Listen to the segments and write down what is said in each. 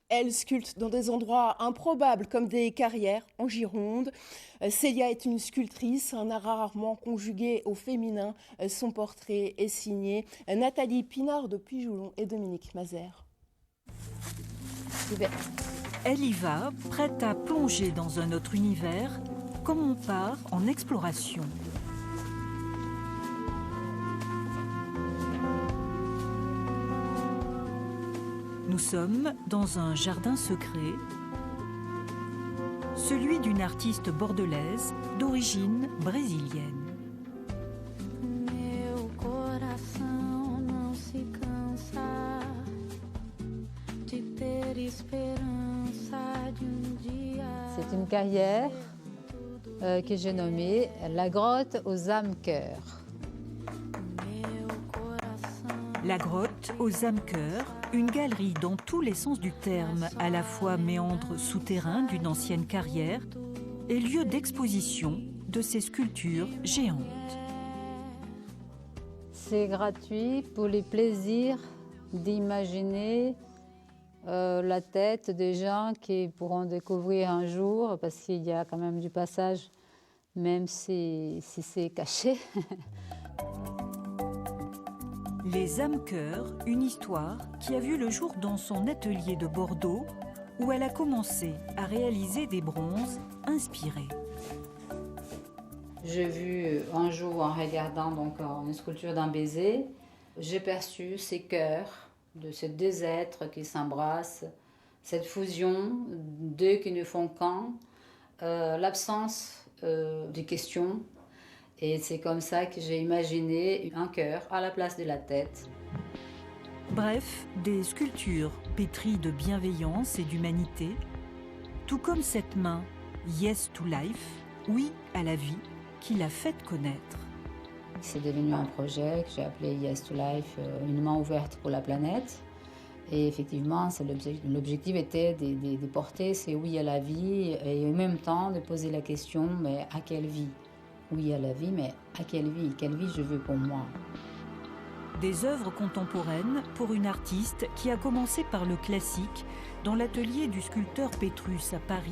Elle sculpte dans des endroits improbables comme des carrières en Gironde. Célia est une sculptrice, un art rarement conjugué au féminin. Son portrait est signé Nathalie Pinard de Pujoulon et Dominique Mazère. Elle y va, prête à plonger dans un autre univers, comme on part en exploration. Nous sommes dans un jardin secret, celui d'une artiste bordelaise d'origine brésilienne. C'est une carrière que j'ai nommée La grotte aux âmes-cœurs. La grotte aux âmes-cœurs, une galerie dans tous les sens du terme, à la fois méandre souterrain d'une ancienne carrière et lieu d'exposition de ces sculptures géantes. C'est gratuit pour les plaisirs d'imaginer la tête des gens qui pourront découvrir un jour, parce qu'il y a quand même du passage, même si c'est caché. Les âmes-cœurs, une histoire qui a vu le jour dans son atelier de Bordeaux, où elle a commencé à réaliser des bronzes inspirés. J'ai vu un jour, en regardant donc une sculpture d'un baiser, j'ai perçu ces cœurs de ces deux êtres qui s'embrassent, cette fusion d'eux qui ne font qu'un, l'absence de questions. Et c'est comme ça que j'ai imaginé un cœur à la place de la tête. Bref, des sculptures pétries de bienveillance et d'humanité, tout comme cette main « Yes to Life », oui à la vie, qui l'a fait connaître. C'est devenu un projet que j'ai appelé Yes to Life, une main ouverte pour la planète. Et effectivement, l'objectif était de porter ces oui à la vie et en même temps de poser la question, mais à quelle vie ? Oui à la vie, mais à quelle vie? Quelle vie je veux pour moi? Des œuvres contemporaines pour une artiste qui a commencé par le classique dans l'atelier du sculpteur Pétrus à Paris.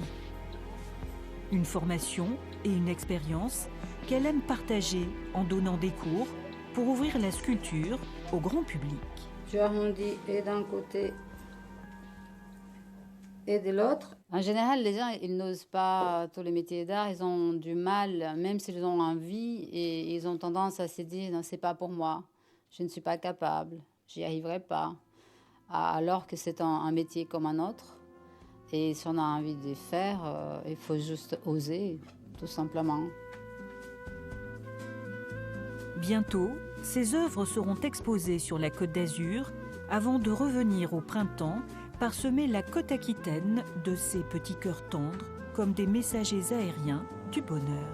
Une formation et une expérience qu'elle aime partager en donnant des cours pour ouvrir la sculpture au grand public. Tu arrondis et d'un côté et de l'autre. En général, les gens, ils n'osent pas tous les métiers d'art, ils ont du mal, même s'ils ont envie, et ils ont tendance à se dire, non, c'est pas pour moi, je ne suis pas capable, j'y arriverai pas. Alors que c'est un métier comme un autre, et si on a envie de faire, il faut juste oser, tout simplement. Bientôt, ces œuvres seront exposées sur la Côte d'Azur avant de revenir au printemps parsemer la côte aquitaine de ces petits cœurs tendres comme des messagers aériens du bonheur.